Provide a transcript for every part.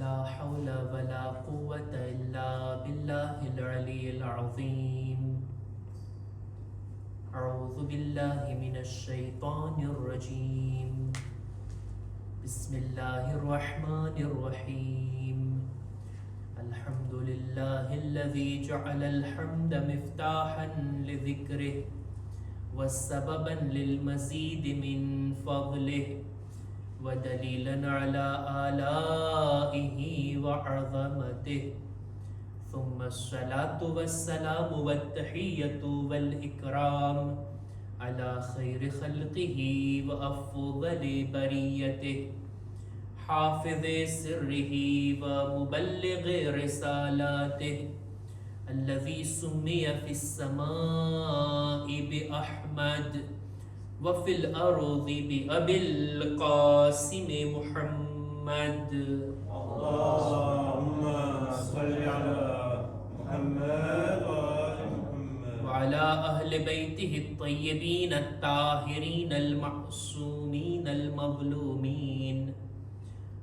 لا حول ولا قوة إلا بالله العلي العظيم. أعوذ بالله من الشيطان الرجيم. بسم الله الرحمن الرحيم. الحمد لله الذي جعل الحمد مفتاحا لذكره وسببا للمزيد من فضله ودليلا على آلائه وعظمته. ثم الصلاة والسلام والتحية والإكرام على خير خلقه وأفضل بريته، حافظ سره ومبلغ رسالاته، الذي سمي في السماء بأحمد وفي الأرض بأبي القاسم محمد. اللهم صل على محمد وآل محمد وعلى أهل بيته الطيبين الطاهرين المعصومين المظلومين،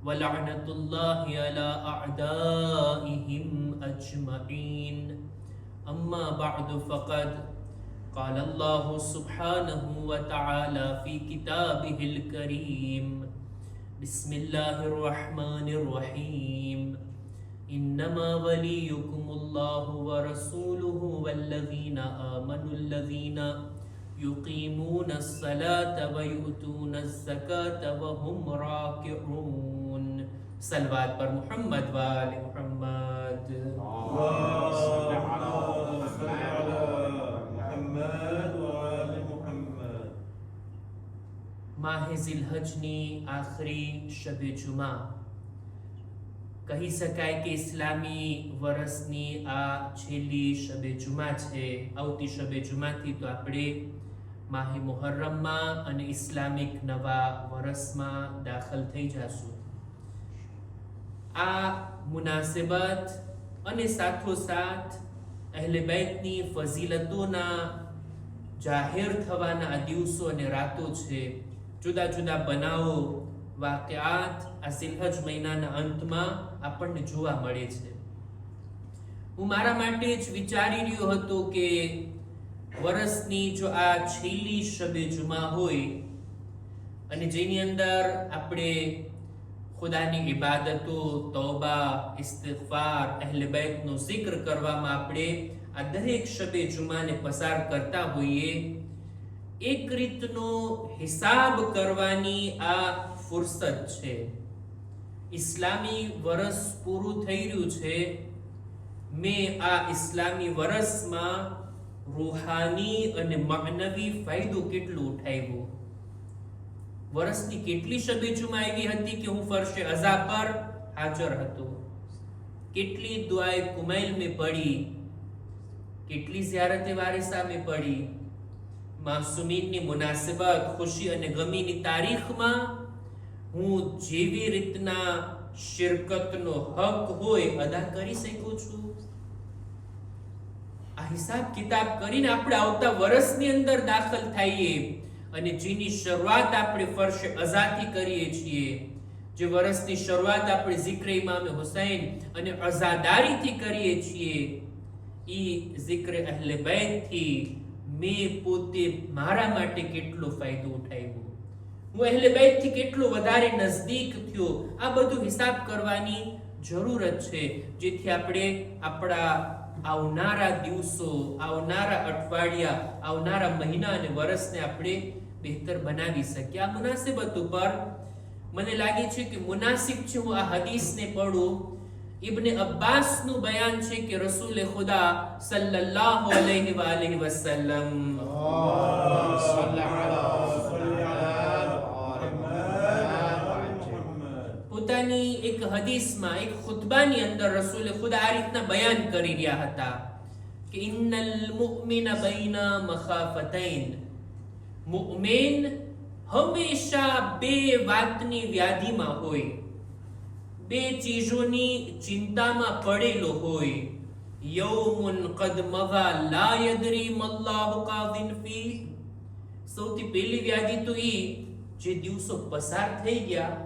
ولعنة الله على أعدائهم أجمعين. أما بعد فقد قال الله سبحانه وتعالى في كتابه الكريم: بسم الله الرحمن الرحيم. إنما وليكم الله ورسوله والذين آمنوا الذين يقيمون الصلاة ويؤتون الزكاة وهم راكعون. सलवात पर मोहम्मद वाले मोहम्मद। માહે ઝિલહજની આખરી શબે જુમા કહી શકાય કે ઇસ્લામી વર્ષની આ છેલ્લી શબે જુમા છે. આવતી શબે જુમાથી તો આપણે માહે મુહર્રમમાં અને ઇસ્લામિક નવા વર્ષમાં દાખલ થઈ જશું. આ મુનાસિબત અને સાથોસાથ અહેલે બૈતની ફઝીલતોના જાહેર થવાના આ દિવસો અને રાતો છે. જુદા જુદા બનાવો વાક્યાત આ ઝિલહજ મહિનાના અંતમાં આપણને જોવા મળે છે. હું મારા માટે જ વિચારી રહ્યો હતો કે વર્ષની જો આ છેલ્લી શબે જુમા હોય અને જેની અંદર આપણે ખુદાની ઇબાદતો, તૌબા, ઇસ્તિગફાર, અહેલે બૈતનો ઝિક્ર કરવામાં આપણે આ દરેક શબે જુમાને પસાર કરતા હોઈએ, એક રીતનો હિસાબ કરવાની આ ફુરસત છે. ઇસ્લામી વર્ષ પૂરું થઈ રહ્યું છે. મેં આ ઇસ્લામી વર્ષમાં રૂહાની અને માનવી ફાયદો કેટલો ઉઠાવ્યો. વર્ષની કેટલી શબે જુમા એવી હતી કે હું ફરશે અઝા પર હાજર હતો. કેટલી દુઆએ કુમૈલ મેં પડી, કેટલી ઝિયારતે વારિસા મેં પડી. માસુમીનની મુનાસિબત, ખુશી અને ગમીની તારીખમાં હું જેવી રીતના શિરકતનો હક હોય અદા કરી શકું છું. આ હિસાબ કિતાબ કરીને આપણે આવતા વર્ષની અંદર દાખલ થઈએ અને જેની શરૂઆત આપણે ફરશે અઝાથી કરીએ છીએ, જે વર્ષની શરૂઆત આપણે ઝિક્ર ઇમામે હુસૈન અને અઝાદારીથી કરીએ છીએ, ઈ ઝિક્ર અહેલે બૈતથી મેં પોતે મારા માટે કેટલો ફાયદો ઉઠાવ્યો, હું અહેલે બૈતથી કેટલો વધારે નજદીક થયો. આ બધું હિસાબ કરવાની જરૂરત છે, જેથી આપણે આપણા આવનારા દિવસો, આવનારા અઠવાડિયા, આવનારા મહિના અને વર્ષને આપણે બહેતર બનાવી શકીએ. આ મુનાસિબત ઉપર મને લાગે છે કે મુનાસિબ છે હું આ હદીસને પઢું. ઇબ્ન અબ્બાસનું બયાન છે કે રસૂલ ખુદા સલ્લલ્લાહુ અલૈહિ વસલ્લમ પોતાની એક હદીસમાં, એક ખુતબાની અંદર રસૂલ ખુદા આ રીતના બયાન કરી રહ્યા હતા કે ઇન્નલ મુમિન બૈના મખાફતૈન. મુમિન હંમેશા બે વાતની વ્યાધિમાં હોય, બે ચીજોની चिंताમાં પડેલો હોય. યૌમુન કદ મગા લા યદરી મલ્લાહુ કાદિન ફી. સૌથી પહેલી વ્યાધિ તો ઈ જે દિવસો પસાર થઈ ગયા,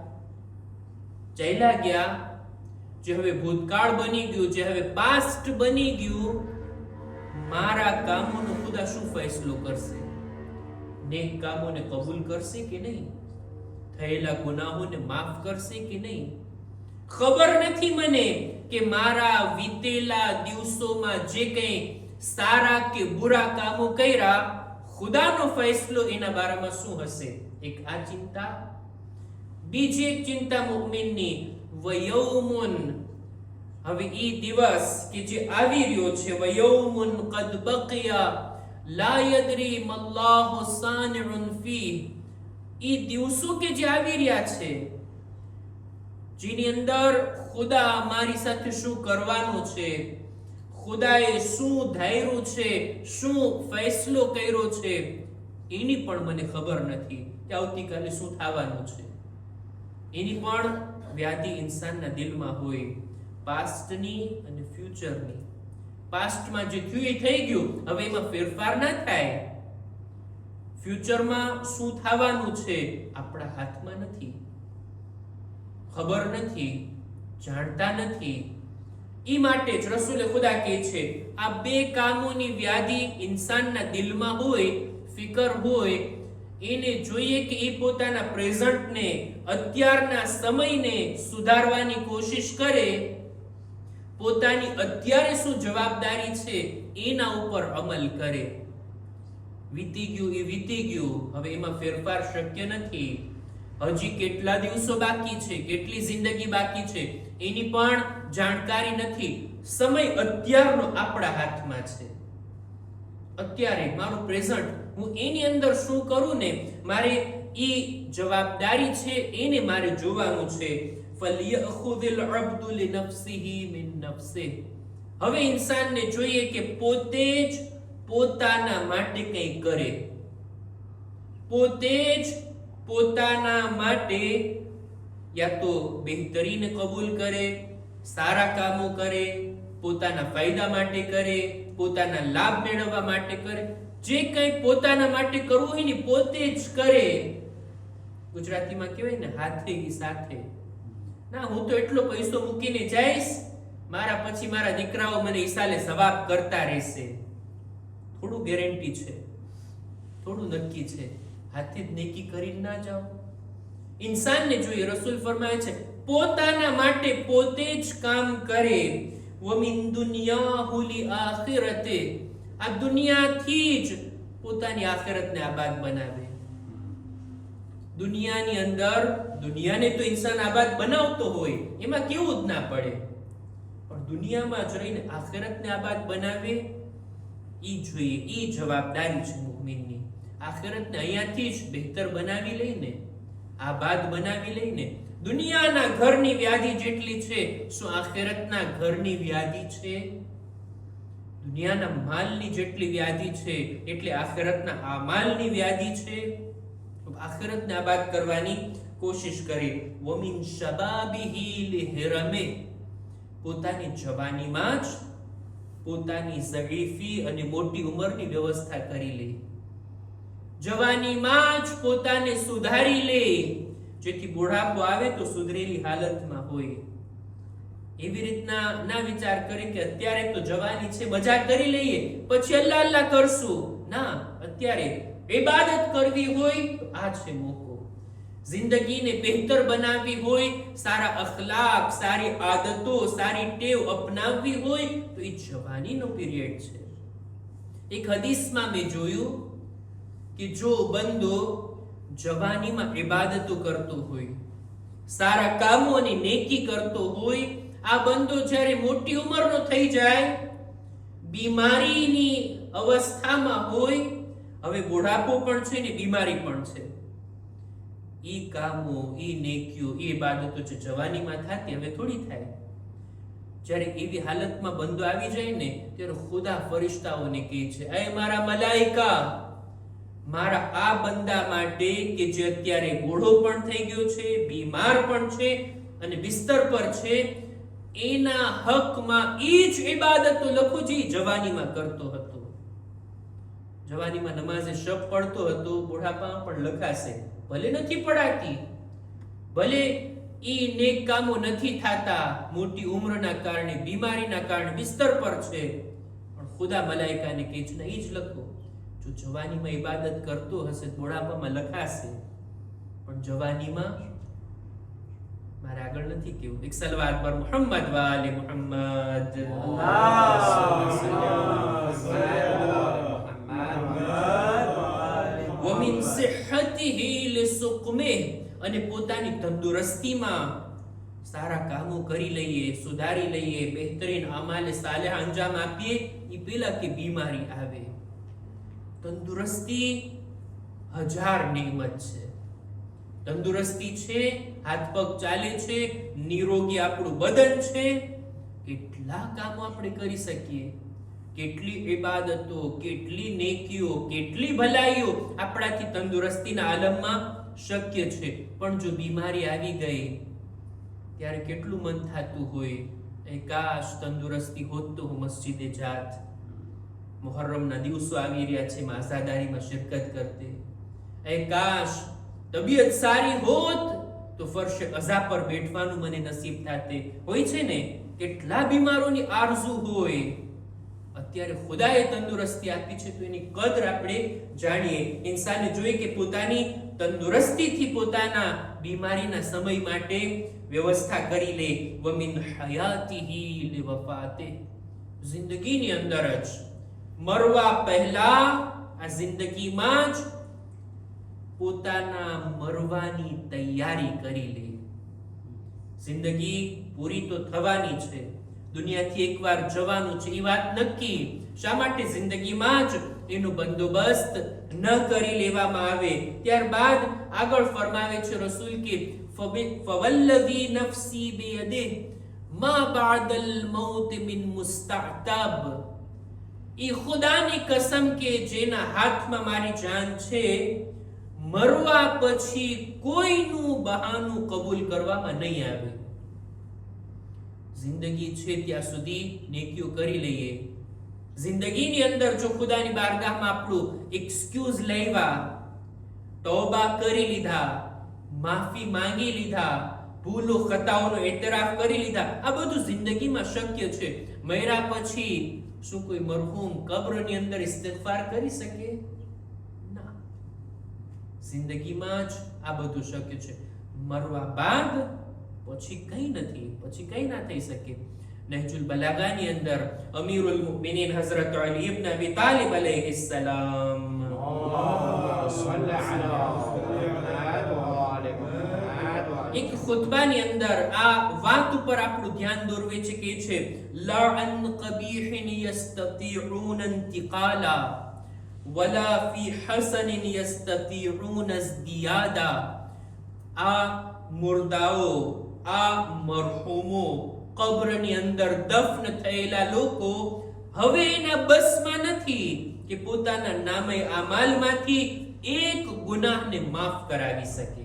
ચાલ્યા ગયા જે હવે ભૂતકાળ બની ગયું, જે હવે પાસ્ટ બની ગયું, મારા કામોનો ખુદા શું ફેસલો કરશે? નેક કામોને કબૂલ કરશે કે નહીં? થયેલા ગુનાહોને માફ કરશે કે નહીં? ખબર નથી મને કે મારા વીતેલા દિવસોમાં જે કંઈ સારા કે બુરા કામો કર્યા, ખુદાનો ફેસલો એના બારામાં શું હશે? એક આ ચિંતા. બીજી એક ચિંતા મુમિનની, વયૌમુન, હવે ઈ દિવસ કે જે આવી રહ્યો છે, વયૌમુન કદ બકિયા લા યદરી મલ્લાહુ સાનિઉન ફી, ઈ દિવસો કે જે આવી રહ્યા છે, જેની અંદર ખુદા મારી સાથે શું કરવાનું છે, ખુદાએ શું ધાર્યું છે, શું ફેસલો કર્યો છે, એની પણ મને ખબર નથી કે આવતીકાલે શું થવાનું છે. એની પણ વ્યાધિ ઇન્સાનના દિલમાં હોય, પાસ્ટની અને ફ્યુચરની. પાસ્ટમાં જે થયું એ થઈ ગયું, હવે એમાં ફેરફાર ના થાય. ફ્યુચરમાં શું થવાનું છે આપણા હાથમાં નથી, ખબર નથી, જાણતા નથી. ઈ માટે જ રસૂલે ખુદા કહે છે, આ બે કામોની વ્યાધિ ઇન્સાનના દિલમાં હોય, ફિકર હોય, એને જોઈએ કે એ પોતાના પ્રેઝન્ટને, અત્યારના સમયને સુધારવાની કોશિશ કરે, પોતાની અત્યારે શું જવાબદારી છે એના ઉપર અમલ કરે. વીતી ગયું એ વીતી ગયું, હવે એમાં ફેરફાર શક્ય નથી. હજી કેટલા દિવસો બાકી છે, કેટલી જિંદગી બાકી છે એની પણ જાણકારી નથી. સમય અત્યારનો આપણા હાથમાં છે. અત્યારે મારું પ્રેઝન્ટ, હું એની અંદર શું કરું ને, મારે ઈ જવાબદારી છે એને મારે જોવાનું છે. ફલયખુદિલ અબ્દુ લિનફસિહી મિન નફસિહ, હવે ઇન્સાનને જોઈએ કે પોતે જ પોતાના માટે કંઈ કરે, પોતે જ પોતાના માટે યા તો બહેતરીને કબૂલ કરે, સારા કામો કરે, પોતાના ફાયદા માટે કરે, પોતાના લાભ મેળવવા માટે કરે. જે કંઈ પોતાના માટે કરવું હોય ને પોતે જ કરે. ગુજરાતીમાં કહેવાય ને, હાથે કી સાથે. ના, હું તો એટલો પૈસો મૂકીને જઈશ, મારા પછી મારા દીકરાઓ મને ઈસાલે સવાબ કરતા રહેશે. થોડું ગેરંટી છે, થોડું નક્કી છે, હાથે જ નેકી કરીને ના જાઓ. ઇન્સાનને જોઈએ, રસૂલ ફરમાય છે, પોતાના માટે પોતે જ કામ કરે. વમિન દુનિયાહુ લિઆખિરતે, આ દુનિયાથી જ પોતાની આખિરતને આબાદ બનાવે. દુનિયાની અંદર, દુનિયાને તો ઇન્સાન આબાદ બનાવતો હોય, એમાં કેવું જ ના પડે, પણ દુનિયામાં જ રહીને આખિરતને આબાદ બનાવે, ઈ જોઈએ, ઈ જવાબદારી છે મુમિનની. આખિરતને અહીંયાથી જ બહેતર બનાવી લઈને, આબાદ બનાવી લઈને. દુનિયાના ઘરની વ્યાધિ જેટલી છે, શું આખિરતના ઘરની વ્યાધિ છે? દુનિયાના માલની જેટલી વ્યાધિ છે એટલે આખિરતના આ માલની વ્યાધિ છે. આખિરતને આબાદ કરવાની કોશિશ કરે. વમિન શબાબિહી લિહરમે, પોતાની જવાનીમાં જ પોતાની ઝઈફી અને મોટી ઉંમરની વ્યવસ્થા કરી લે, જવાનીમાં જ પોતાને સુધારી લે, જેથી બુઢાપો આવે તો સુધરેલી હાલતમાં હોય. એવી રીતના ના વિચાર કરે કે અત્યારે તો જવાની છે, મજા કરી લઈએ, પછી અલ્લાહ અલ્લાહ કરશું. ના, અત્યારે ઇબાદત કરવી હોય તો આ છે મોકો. જિંદગીને બહેતર બનાવવી હોય, સારા અખલાક, સારી આદતો, સારી ટેવ અપનાવવી હોય તો એ જવાનીનો પીરિયડ છે. એક હદીસમાં મેં જોયું કે જો બંદો જવાનીમાં ઇબાદતો કરતો હોય, સારા કામો અને નેકી કરતો હોય, આ બંદો જ્યારે મોટી ઉંમરનો થઈ જાય, બીમારીની અવસ્થામાં હોય, હવે બુઢાપો પણ છે ને બીમારી પણ છે, ઈ કામો, ઈ નેકીઓ, ઈ ઇબાદતો જે જવાનીમાં થતી હવે થોડી થાય. જ્યારે એવી હાલતમાં બંદો આવી જાય ને, ત્યારે ખુદા ફરિશ્તાઓને કહે છે, એ મારા મલાઈકા, મારા આ બંદા માટે કે જે અત્યારે બુઢો પણ થઈ ગયો છે, બીમાર પણ છે અને બિસ્તર પર છે, એના હકમાં ઈ જ ઇબાદતો લખો જે જવાનીમાં કરતો હતો. જવાનીમાં નમાઝે શબ પડતો હતો, બુઢાપામાં પણ લખાશે. ભલે નથી પડાતી, ભલે ઈ નેક કામો નથી થતા, મોટી ઉંમરના કારણે, બીમારીના કારણે બિસ્તર પર છે, પણ ખુદા મલાઈકાને કહે છે ઈ જ લખો. જો જવાનીમાં ઇબાદત કરતો હશે બુઢાપામાં લખાશે, પણ જવાનીમાં મારે આગળ નથી કેવું. એક સલવાત પર મુહમ્મદ વાલે મુહમ્મદ વમિન સિહ્હતિહી લિસુકમિહ, અને પોતાની તંદુરસ્તીમાં સારા કામો કરી લઈએ, સુધારી લઈએ, બહેતરીન અમાલે સાલેહ અંજામ આપીએ, ઈ પેલા કે બીમારી આવે. તંદુરસ્તી 1000 નિયમત છે. તંદુરસ્તી છે, હાથ પગ ચાલે છે, નિરોગી આપણું બદન છે, કેટલા કામો આપણે કરી શકીએ, કેટલી ઇબાદતો, કેટલી નેકીઓ, કેટલી ભલાઈઓ આપણાથી તંદુરસ્તીના આલમમાં શક્ય છે. પણ જો બીમારી આવી ગઈ ત્યારે કેટલું મન થતું હોય એ કાશ તંદુરસ્તી હોત તો હું મસ્જિદે જાત, મુહર્રમના દિવસો આવી રહ્યા છે, માં આઝાદારીમાં શિરકત કરતે. એ કાશ તબિયત સારી હોત તો ફર્શે અઝા પર બેઠવાનું મને નસીબ થાતે. હોય છે ને કેટલા બીમારોની આરઝુ હોય. અત્યારે ખુદાએ તંદુરસ્તી આપી છે તો એની કદર આપણે જાણીએ. ઇન્સાને જોઈએ કે પોતાની તંદુરસ્તીથી પોતાના બીમારીના સમય માટે વ્યવસ્થા કરી લે. વમિન હયાતિહી લિવફાતિહ, જિંદગીની અંદર જ મરવા પહેલા આ જિંદગીમાં જ પોતાના મરવાની તૈયારી કરી લે. જિંદગી પૂરી તો થવાની છે, દુનિયાથી એકવાર જવાનું છે, એ વાત નક્કી. શા માટે જિંદગીમાં જ એનો બંદોબસ્ત ન કરી લેવામાં આવે? ત્યારબાદ આગળ ફરમાવે છે રસૂલ કે ફવલ્લઝી નફસી બિયદિહ મા બઅદલ મૌત મિન મુસ્તઅતબ, એ ખુદાની કસમ કે જેના હાથમાં મારી જાન છે, મરવા પછી કોઈનું બહાનું કબૂલ કરવામાં નહીં આવે. જિંદગી છે ત્યાં સુધી નેકીઓ કરી લઈએ. જિંદગીની અંદર જો ખુદાની બારગાહમાં આપણું એક્સક્યુઝ લેવા, તૌબા કરી લીધા, માફી માંગી લીધા, ભૂલો ખતાઓનો એતરાફ કરી લીધા, આ બધું જિંદગીમાં શક્ય છે. મર્યા પછી શું કોઈ મરહૂમ કબ્રની અંદર ઇસ્તિગફાર કરી શકે? ના. જિંદગીમાં જ આ બધું શક્ય છે. મરવા બાદ પછી કઈ નથી, પછી કઈ ના થઈ શકે. નહજુલ બલાગાની અંદર અમીરુલ મુમિનીન હઝરત અલી ઇબ્ન અબી તાલિબ અલૈહિસ્સલામ એક ખુતબાની અંદર આ વાત ઉપર આપણું ધ્યાન દોરવે છે કે છે લઅન કબીહન યસ્તતીઉન ઇન્તિકાલા વલા ફી હસન યસ્તતીઉન ઇઝદિયાદા. આ મુર્દાઓ, આ મરહૂમો, કબ્રની અંદર દફન થયેલા લોકો હવે એના બસમાં નથી કે પોતાના નામે આમાલમાંથી એક ગુનાહને માફ કરાવી શકે,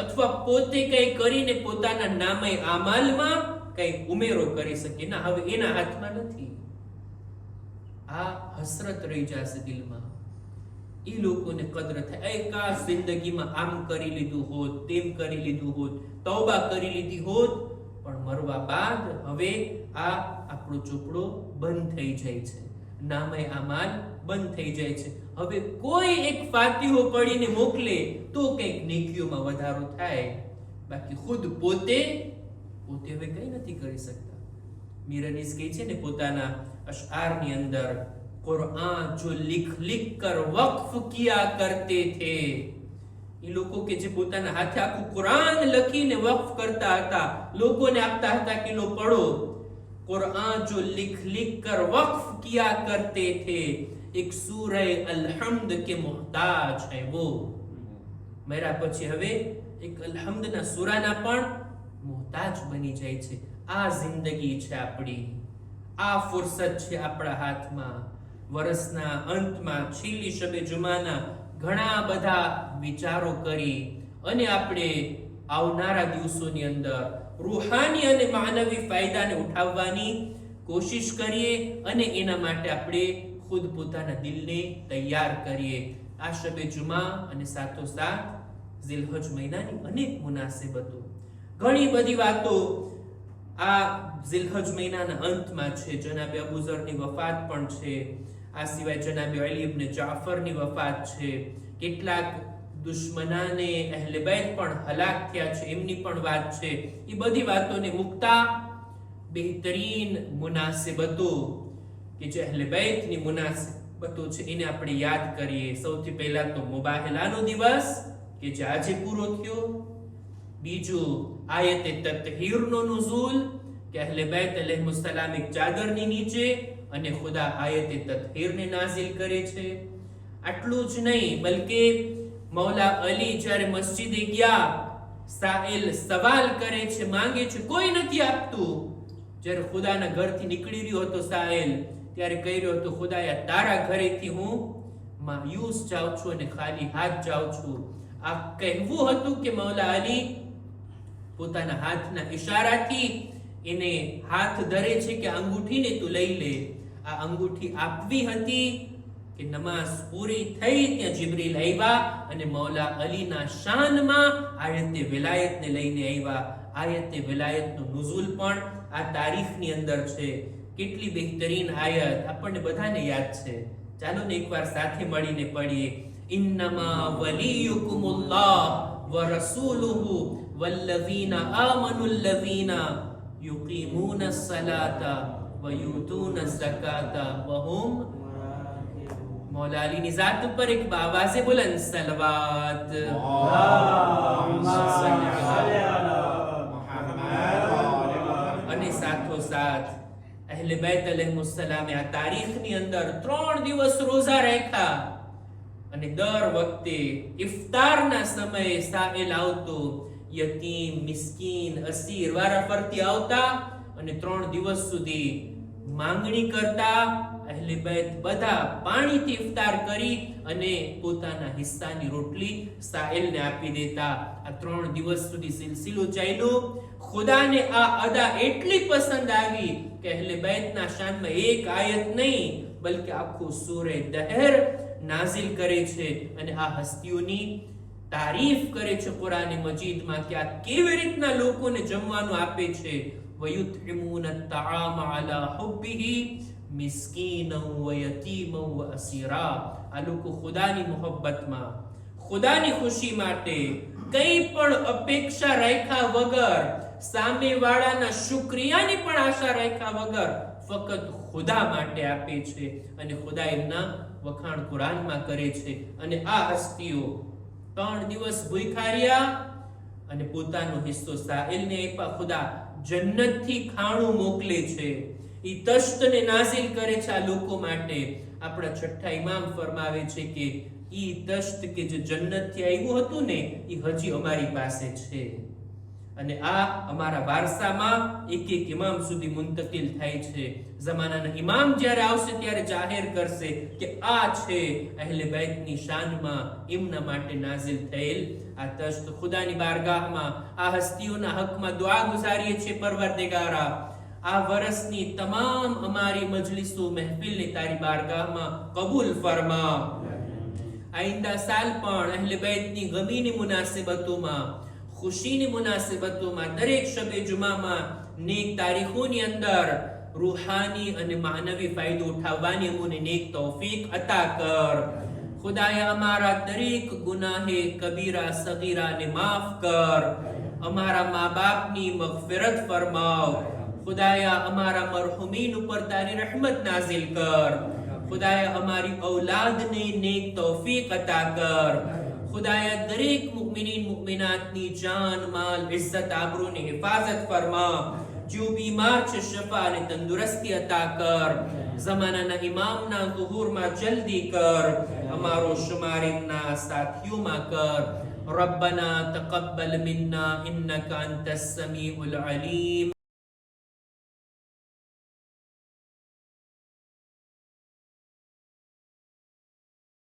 અથવા પોતે કઈ કરીને પોતાના નામે આમાલમાં કઈ ઉમેરો કરી શકે. ના, હવે એના હાથમાં નથી. આ હસરત રહી જશે દિલમાં. એ લોકોને કદર થાય, એ કાશ જિંદગીમાં આમ કરી લીધું હોત, તેમ કરી લીધું હોત, તૌબા કરી લીધી હોત. પણ મરવા બાદ હવે આ આપણો ચોપડો બંધ થઈ જાય છે, નામે આમાલ બંધ થઈ જાય છે. હવે કોઈ એક ફાતિહો પડીને મોકલે તો કંઈક નેકીઓમાં વધારો થાય, બાકી ખુદ પોતે હવે કઈ નથી કરી શકતા. મીરાનીસ કહે છે ને પોતાના અશઆરની અંદર, कुरान जो लिख लिख कर वक्फ किया करते थे. એ લોકો કે જે પોતાના હાથે આખું કુરાન લખીને વક્ફ કરતા હતા, લોકોને આપતા હતા કે લો પઢો. कुरान जो लिख लिख कर वक्फ किया करते थे, एक सूरह अलहम्द के मोहताज है वो. मेरा પછી હવે એક અલહમ્દના સૂરાના પણ મોહતાજ બની જાય છે. આ જિંદગી છે આપણી, આ ફુરસત છે આપણા હાથમાં. વર્ષના અંતમાં છેલ્લી શબે જુમાના ઘણા બધા વિચારો કરી અને આપણે આવનારા દિવસોની અંદર રૂહાની અને માનવી ફાયદાને ઉઠાવવાની કોશિશ કરીએ અને એના માટે આપણે ખુદ પોતાના દિલને તૈયાર કરીએ. આ શબે જુમા અને સાથોસાથ ઝિલહજ મહિનાની અનેક મુનાસિબતો, ઘણી બધી વાતો આ ઝિલહજ મહિનાના અંતમાં છે. જનાબે અબુ ઝરની વફાત પણ છે. આ સિવાય જનાબે અલી ઇબ્ન જાફરની વફાત છે. કેટલાક દુશ્મનાને અહેલે બેત પણ હલાક થયા છે, એમની પણ વાત છે. એ બધી વાતોને મુકતા બહેતરીન મુનાસિબતો કે જે અહેલે બેતની મુનાસિબતો છે એને આપણે યાદ કરીએ. સૌથી પહેલા તો મુબાહલાનો દિવસ કે જે આજે પૂરો થયો. બીજું આયતે તતહીરનો નુઝૂલ કે અહેલે બેત અલૈહિસ્સલામ એક ચાદરની નીચે અને ખુદા આયતે તતહીરને નાઝિલ કરે છે. આટલું જ નહીં, બલકે મૌલા અલી જ્યારે મસ્જિદે ગયા, સાહિલ સવાલ કરે છે, માંગે છે, કોઈ નથી આપતું. જ્યારે ખુદાના ઘરથી નીકળી રહ્યો હતો સાહિલ, ત્યારે કહી રહ્યો હતો, ખુદાયા તારા ઘરેથી હું માયુસ જાઉં છું અને ખાલી હાથ જાઉં છું. આ કહેવું હતું કે મૌલા અલી પોતાના હાથના ઈશારાથી એને હાથ ધરે છે કે અંગૂઠીને તું લઈ લે. આ અંગૂઠી આપવી હતી કે નમાઝ પૂરી થઈ ત્યાં જિબ્રીલ આવ્યા અને મૌલા અલીના શાનમાં આયતે વિલાયતને લઈને આવ્યા. આયતે વિલાયતનું નુઝૂલ પણ આ તારીખની અંદર છે. કેટલી બહેતરીન આયત આપણને બધાને યાદ છે. ચાલો ને એકવાર સાથે મળીને પઢીએ. ઇન્નમા વલિયુકુમુલ્લાહ વ રસૂલુહુ વલ્લઝીના આમનુલ્લઝીના યુકીમૂનસ સલાતા વ યુતૂનસ ઝકાતા વ હુમ मौला अली ની ઝાત ઉપર એક આવાઝે બુલંદ સલવાત. અને સાથોસાથ અહેલે બેત અલૈહિસ્સલામે આ તારીખની અંદર 3 દિવસ રોઝા રાખ્યા અને દર વખતે ઇફતારના સમયે સાહિલ આવતો. યતીમ, મિસ્કીન, અસીર વારાફરતી આવતા અને 3 દિવસ સુધી માંગણી કરતા. અહેલે બેત બધા પાણીથી ઇફતાર કરી અને પોતાના હિસ્સાની રોટલી સાહિલને આપી દેતા. આ 3 દિવસ સુધી સિલસિલો ચાલ્યો. ખુદાને આ અદા એટલી પસંદ આવી કે અહેલે બેતના શાનમાં એક આયત નહીં બલકે આખું સૂરે દહર નાઝિલ કરે છે અને આ હસ્તીઓની તારીફ કરે છે કુરાન મજીદમાં કે આ કેવી રીતના લોકોને જમવાનું આપે છે. વયુતઇમૂન અત-તઆમ અલા હુબ્બિહી મિસ્કીનન વ યતીમન વ અસીરા. આ લોકો ખુદાની મોહબ્બતમાં, ખુદાની ખુશી માટે કંઈ પણ અપેક્ષા રાખ્યા વગર, સામેવાળાના શુક્રિયાની પણ આશા રાખ્યા વગર ફક્ત ખુદા માટે આપે છે અને ખુદા એમના વખાણ કુરાનમાં કરે છે. અને આ હસ્તીઓ 3 દિવસ ભૂખ્યા રહ્યા અને પોતાનો હિસ્સો સાહિલને આપ્યા. ખુદા જન્નતથી ખાણું મોકલે છે, ઈ તશ્તને નાઝિલ કરે છે આ લોકો માટે. આપણા છઠ્ઠા ઇમામ ફરમાવે છે કે ઈ તશ્ત કે જે જન્નતથી આવ્યું હતું ને ઈ હજી અમારી પાસે છે અને આ અમારા વારસામાં એક એક ઇમામ સુધી મુંતકિલ થાય છે. જમાનાના ઇમામ જ્યારે આવશે ત્યારે જાહેર કરશે કે આ છે અહેલે બેતની શાનમાં એમના માટે નાઝિલ થયેલ આ તશ્ત. ખુદાની બારગાહમાં આ હસ્તીઓના હકમાં દુઆ ગુજારીએ છીએ, પરવરદિગારા આ વર્ષની તમામ અમારી મજલિસો મહેફિલને તારી બારગાહમાં કબૂલ ફરમા. આઈંદા સાલ પણ અહેલે બેતની ગમીની મુનાસિબતોમાં, ખુશીની મુનાસિબતોમાં, દરેક શબે જુમામાં નેક તારીખોની અંદર રૂહાની અને માનવી ફાયદો ઉઠાવવાની અમને નેક તૌફીક અતા કર. ખુદાયા અમારા દરેક ગુનાહે કબીરા સગીરાને માફ કર. અમારા મા બાપની મગફિરત ફરમાવ. ખુદાયા અમારા મરહુમીન ઉપર તારી રહેમત નાઝિલ કર. ખુદાયા અમારી ઔલાદને નેક તૌફીક અતા કર. ખુદાયા દરેક મુમિનીન મુમિનાતની જાન, માલ, ઇઝ્ઝત, આબરૂની હિફાઝત ફરમા. जो बीमार છે શફા અને તંદુરસ્તી અતા કર. ઝમાનાના ઇમામના ઝુહૂરમાં જલ્દી કર. અમારો શુમાર એમના સાથીઓમાં કર. ربنا تقبل منا إنك أنت السميع العليم